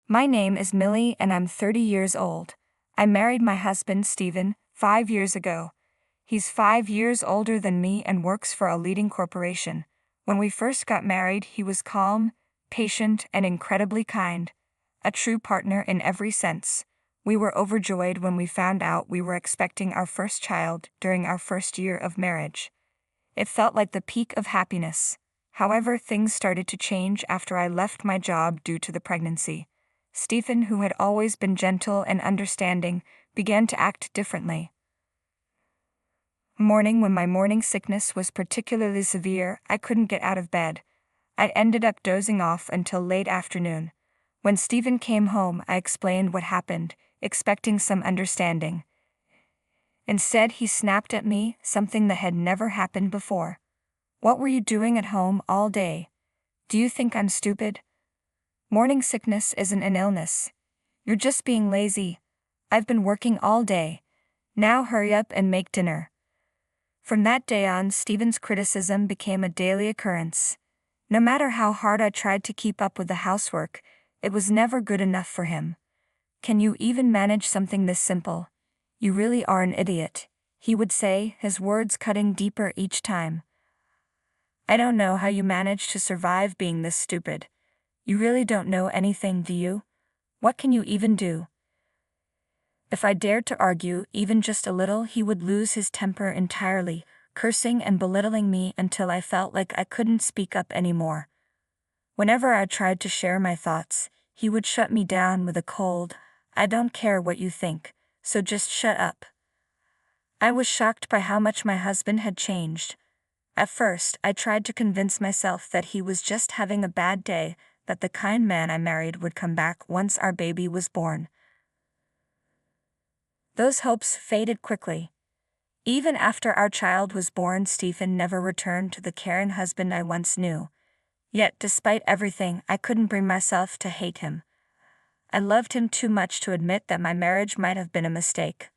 My name is Millie and I'm 30 years old. I married my husband, Stephen, 5 years ago. He's 5 years older than me and works for a leading corporation. When we first got married, he was calm, patient, and incredibly kind. A true partner in every sense. We were overjoyed when we found out we were expecting our first child during our first year of marriage. It felt like the peak of happiness. However, things started to change after I left my job due to the pregnancy. Stephen, who had always been gentle and understanding, began to act differently. When my morning sickness was particularly severe, I couldn't get out of bed. I ended up dozing off until late afternoon. When Stephen came home, I explained what happened, expecting some understanding. Instead, he snapped at me, something that had never happened before. "What were you doing at home all day? Do you think I'm stupid? Morning sickness isn't an illness. You're just being lazy. I've been working all day. Now hurry up and make dinner." From that day on, Stephen's criticism became a daily occurrence. No matter how hard I tried to keep up with the housework, it was never good enough for him. "Can you even manage something this simple? You really are an idiot," he would say, his words cutting deeper each time. "I don't know how you manage to survive being this stupid. You really don't know anything, do you? What can you even do?" If I dared to argue even just a little, he would lose his temper entirely, cursing and belittling me until I felt like I couldn't speak up anymore. Whenever I tried to share my thoughts, he would shut me down with a cold, "I don't care what you think, so just shut up." I was shocked by how much my husband had changed. At first, I tried to convince myself that he was just having a bad day, that the kind man I married would come back once our baby was born. Those hopes faded quickly. Even after our child was born, Stephen never returned to the caring husband I once knew. Yet, despite everything, I couldn't bring myself to hate him. I loved him too much to admit that my marriage might have been a mistake.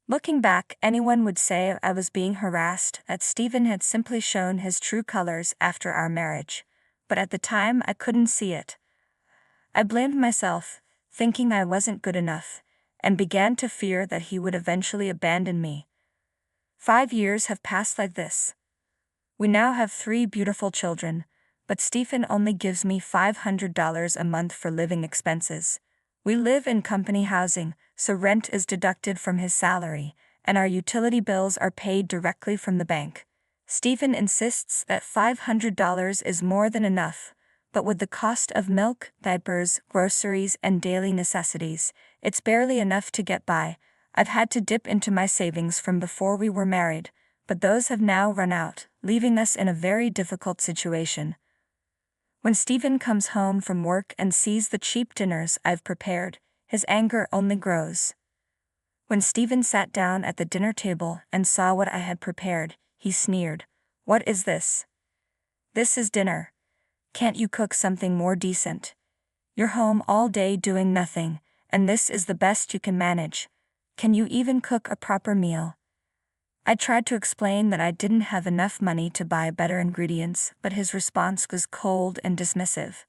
Looking back, anyone would say I was being harassed, that Stephen had simply shown his true colors after our marriage. But at the time, I couldn't see it. I blamed myself, thinking I wasn't good enough, and began to fear that he would eventually abandon me. 5 years have passed like this. We now have 3 beautiful children, but Stephen only gives me $500 a month for living expenses. We live in company housing, so rent is deducted from his salary, and our utility bills are paid directly from the bank. Stephen insists that $500 is more than enough, but with the cost of milk, diapers, groceries, and daily necessities, it's barely enough to get by. I've had to dip into my savings from before we were married, but those have now run out, leaving us in a very difficult situation. When Stephen comes home from work and sees the cheap dinners I've prepared, his anger only grows. When Stephen sat down at the dinner table and saw what I had prepared, he sneered. "What is this? This is dinner. Can't you cook something more decent? You're home all day doing nothing, and this is the best you can manage. Can you even cook a proper meal?" I tried to explain that I didn't have enough money to buy better ingredients, but his response was cold and dismissive.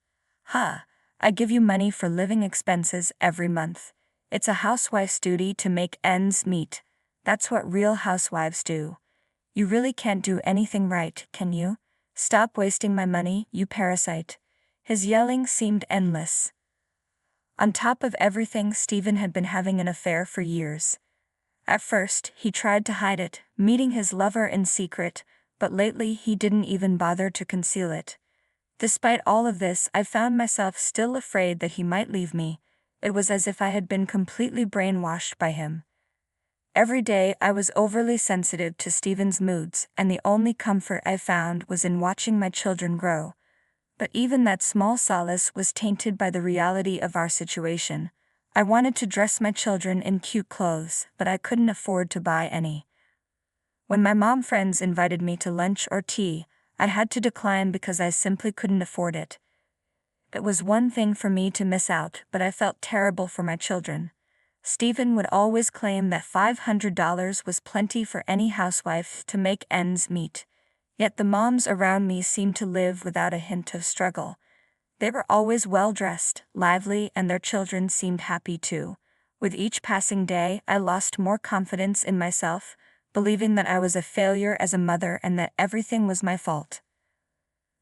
I give you money for living expenses every month. It's a housewife's duty to make ends meet. That's what real housewives do. You really can't do anything right, can you? Stop wasting my money, you parasite." His yelling seemed endless. On top of everything, Stephen had been having an affair for years. At first, he tried to hide it, meeting his lover in secret, but lately he didn't even bother to conceal it. Despite all of this, I found myself still afraid that he might leave me. It was as if I had been completely brainwashed by him. Every day I was overly sensitive to Stephen's moods, and the only comfort I found was in watching my children grow. But even that small solace was tainted by the reality of our situation. I wanted to dress my children in cute clothes, but I couldn't afford to buy any. When my mom friends invited me to lunch or tea, I had to decline because I simply couldn't afford it. It was one thing for me to miss out, but I felt terrible for my children. Stephen would always claim that $500 was plenty for any housewife to make ends meet. Yet the moms around me seemed to live without a hint of struggle. They were always well-dressed, lively, and their children seemed happy too. With each passing day, I lost more confidence in myself, believing that I was a failure as a mother and that everything was my fault.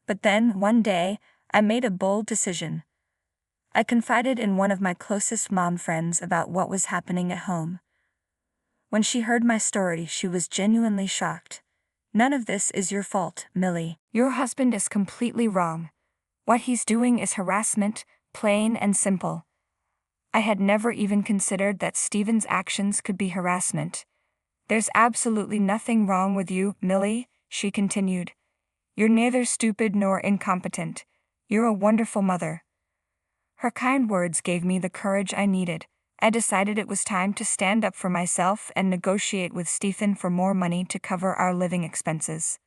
But then, one day, I made a bold decision. I confided in one of my closest mom friends about what was happening at home. When she heard my story, she was genuinely shocked. "None of this is your fault, Millie. Your husband is completely wrong. What he's doing is harassment, plain and simple." I had never even considered that Stephen's actions could be harassment. "There's absolutely nothing wrong with you, Millie," she continued. "You're neither stupid nor incompetent. You're a wonderful mother." Her kind words gave me the courage I needed. I decided it was time to stand up for myself and negotiate with Stephen for more money to cover our living expenses.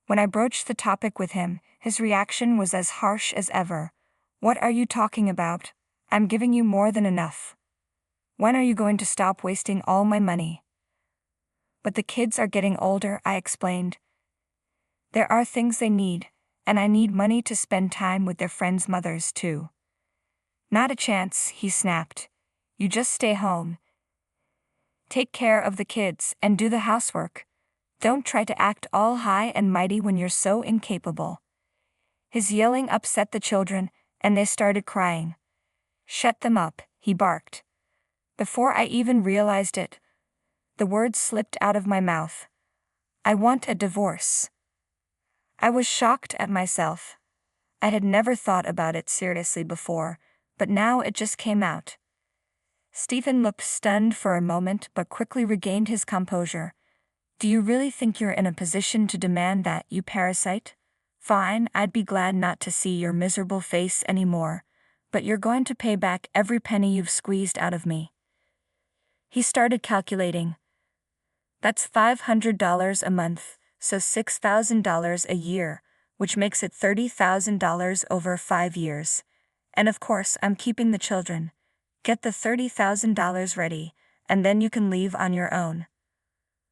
When I broached the topic with him, his reaction was as harsh as ever. "What are you talking about? I'm giving you more than enough. When are you going to stop wasting all my money?" "But the kids are getting older," I explained. "There are things they need, and I need money to spend time with their friends' mothers too." "Not a chance," he snapped. "You just stay home. Take care of the kids and do the housework. Don't try to act all high and mighty when you're so incapable." His yelling upset the children, and they started crying. "Shut them up," he barked. Before I even realized it, the words slipped out of my mouth. "I want a divorce." I was shocked at myself. I had never thought about it seriously before, but now it just came out. Stephen looked stunned for a moment but quickly regained his composure. "Do you really think you're in a position to demand that, you parasite? Fine, I'd be glad not to see your miserable face anymore, but you're going to pay back every penny you've squeezed out of me." He started calculating. "That's $500 a month, so $6,000 a year, which makes it $30,000 over 5 years. And of course, I'm keeping the children. Get the $30,000 ready, and then you can leave on your own."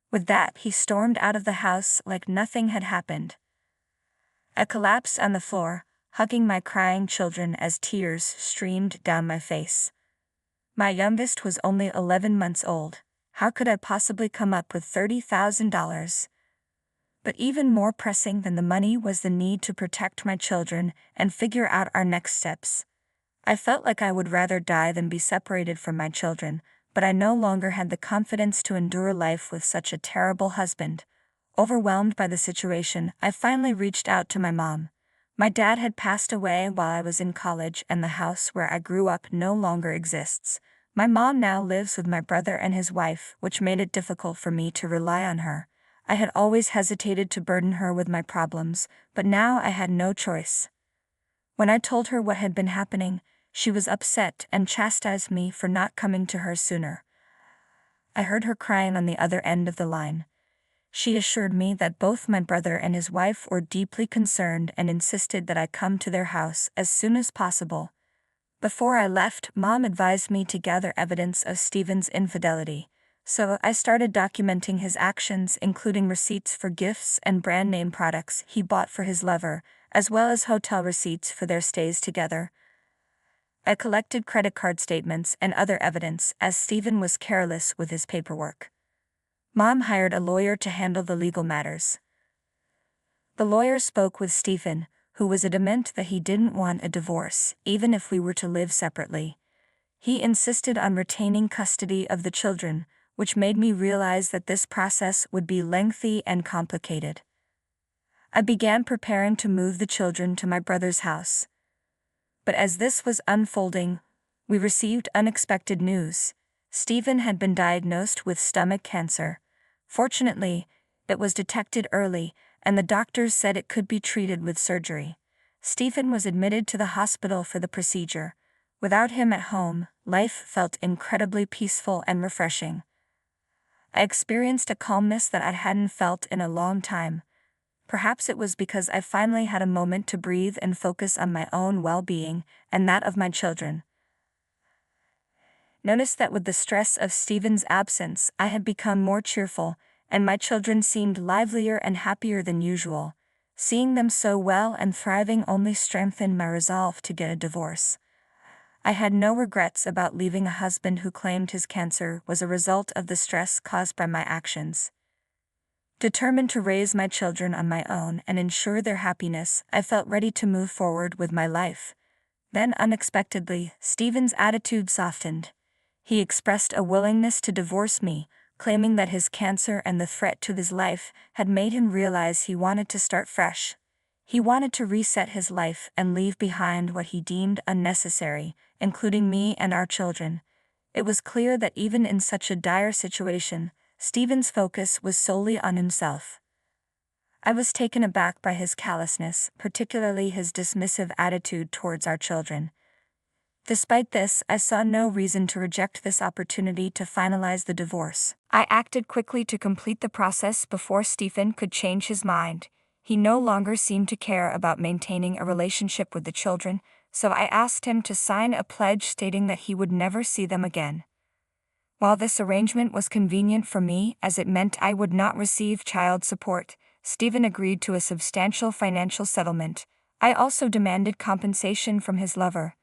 With that, he stormed out of the house like nothing had happened. I collapsed on the floor, hugging my crying children as tears streamed down my face. My youngest was only 11 months old. How could I possibly come up with $30,000? But even more pressing than the money was the need to protect my children and figure out our next steps. I felt like I would rather die than be separated from my children, but I no longer had the confidence to endure life with such a terrible husband. Overwhelmed by the situation, I finally reached out to my mom. My dad had passed away while I was in college, and the house where I grew up no longer exists. My mom now lives with my brother and his wife, which made it difficult for me to rely on her. I had always hesitated to burden her with my problems, but now I had no choice. When I told her what had been happening, she was upset and chastised me for not coming to her sooner. I heard her crying on the other end of the line. She assured me that both my brother and his wife were deeply concerned and insisted that I come to their house as soon as possible. Before I left, Mom advised me to gather evidence of Stephen's infidelity, so I started documenting his actions, including receipts for gifts and brand name products he bought for his lover, as well as hotel receipts for their stays together. I collected credit card statements and other evidence as Stephen was careless with his paperwork. Mom hired a lawyer to handle the legal matters. The lawyer spoke with Stephen, who was adamant that he didn't want a divorce, even if we were to live separately. He insisted on retaining custody of the children, which made me realize that this process would be lengthy and complicated. I began preparing to move the children to my brother's house. But as this was unfolding, we received unexpected news. Stephen had been diagnosed with stomach cancer. Fortunately, it was detected early, and the doctors said it could be treated with surgery. Stephen was admitted to the hospital for the procedure. Without him at home, life felt incredibly peaceful and refreshing. I experienced a calmness that I hadn't felt in a long time. Perhaps it was because I finally had a moment to breathe and focus on my own well-being and that of my children. Notice that with the stress of Stephen's absence, I had become more cheerful, and my children seemed livelier and happier than usual. Seeing them so well and thriving only strengthened my resolve to get a divorce. I had no regrets about leaving a husband who claimed his cancer was a result of the stress caused by my actions. Determined to raise my children on my own and ensure their happiness, I felt ready to move forward with my life. Then unexpectedly, Stephen's attitude softened. He expressed a willingness to divorce me, claiming that his cancer and the threat to his life had made him realize he wanted to start fresh. He wanted to reset his life and leave behind what he deemed unnecessary, including me and our children. It was clear that even in such a dire situation, Stephen's focus was solely on himself. I was taken aback by his callousness, particularly his dismissive attitude towards our children. Despite this, I saw no reason to reject this opportunity to finalize the divorce. I acted quickly to complete the process before Stephen could change his mind. He no longer seemed to care about maintaining a relationship with the children, so I asked him to sign a pledge stating that he would never see them again. While this arrangement was convenient for me as it meant I would not receive child support, Stephen agreed to a substantial financial settlement. I also demanded compensation from his lover.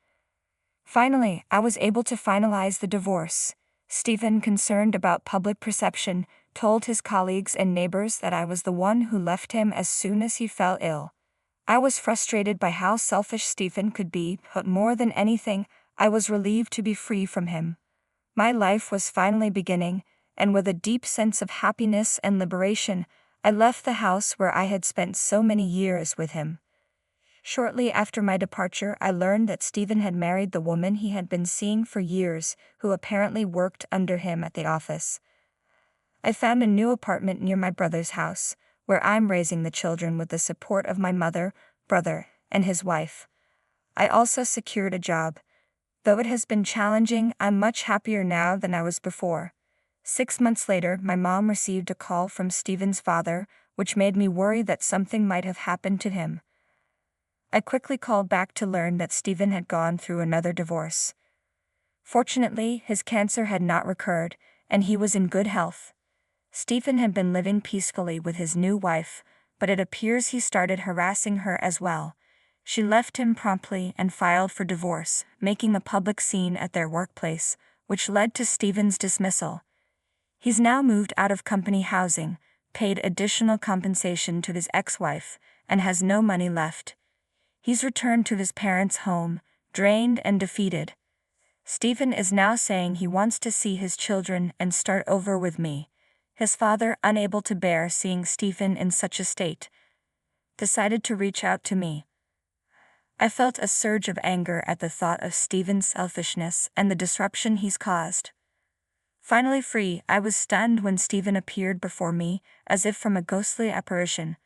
Finally, I was able to finalize the divorce. Stephen, concerned about public perception, told his colleagues and neighbors that I was the one who left him as soon as he fell ill. I was frustrated by how selfish Stephen could be, but more than anything, I was relieved to be free from him. My life was finally beginning, and with a deep sense of happiness and liberation, I left the house where I had spent so many years with him. Shortly after my departure, I learned that Stephen had married the woman he had been seeing for years, who apparently worked under him at the office. I found a new apartment near my brother's house, where I'm raising the children with the support of my mother, brother, and his wife. I also secured a job. Though it has been challenging, I'm much happier now than I was before. 6 months later, my mom received a call from Stephen's father, which made me worry that something might have happened to him. I quickly called back to learn that Stephen had gone through another divorce. Fortunately, his cancer had not recurred, and he was in good health. Stephen had been living peacefully with his new wife, but it appears he started harassing her as well. She left him promptly and filed for divorce, making a public scene at their workplace, which led to Stephen's dismissal. He's now moved out of company housing, paid additional compensation to his ex-wife, and has no money left. He's returned to his parents' home, drained and defeated. Stephen is now saying he wants to see his children and start over with me. His father, unable to bear seeing Stephen in such a state, decided to reach out to me. I felt a surge of anger at the thought of Stephen's selfishness and the disruption he's caused. Finally free, I was stunned when Stephen appeared before me, as if from a ghostly apparition.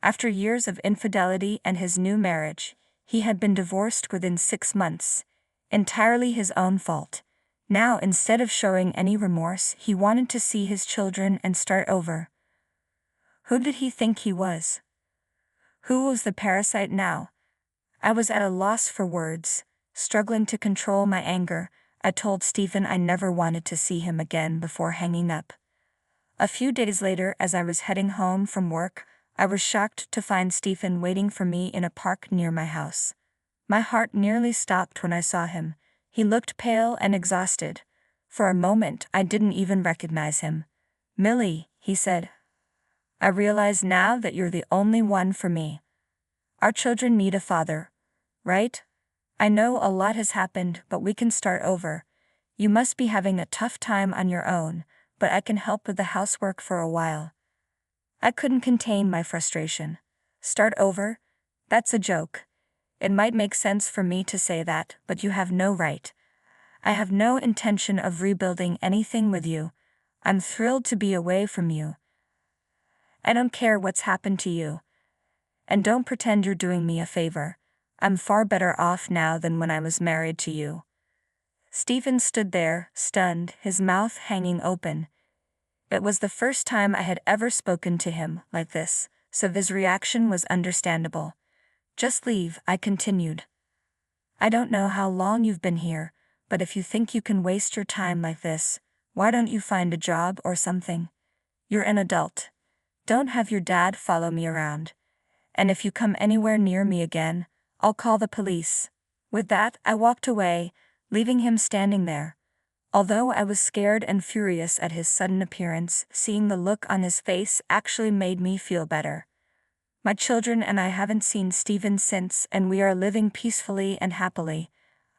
After years of infidelity and his new marriage, he had been divorced within 6 months. Entirely his own fault. Now, instead of showing any remorse, he wanted to see his children and start over. Who did he think he was? Who was the parasite now? I was at a loss for words. Struggling to control my anger, I told Stephen I never wanted to see him again before hanging up. A few days later, as I was heading home from work, I was shocked to find Stephen waiting for me in a park near my house. My heart nearly stopped when I saw him. He looked pale and exhausted. For a moment, I didn't even recognize him. "Millie," he said, "I realize now that you're the only one for me. Our children need a father, right? I know a lot has happened, but we can start over. You must be having a tough time on your own, but I can help with the housework for a while." I couldn't contain my frustration. Start over? That's a joke. It might make sense for me to say that, but you have no right. I have no intention of rebuilding anything with you. I'm thrilled to be away from you. I don't care what's happened to you. And don't pretend you're doing me a favor. I'm far better off now than when I was married to you. Stephen stood there, stunned, his mouth hanging open. It was the first time I had ever spoken to him like this, so his reaction was understandable. "Just leave," I continued. "I don't know how long you've been here, but if you think you can waste your time like this, why don't you find a job or something? You're an adult. Don't have your dad follow me around. and if you come anywhere near me again, I'll call the police." With that, I walked away, leaving him standing there. Although I was scared and furious at his sudden appearance, seeing the look on his face actually made me feel better. My children and I haven't seen Stephen since, and we are living peacefully and happily.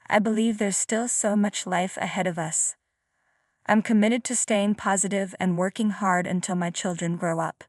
I believe there's still so much life ahead of us. I'm committed to staying positive and working hard until my children grow up.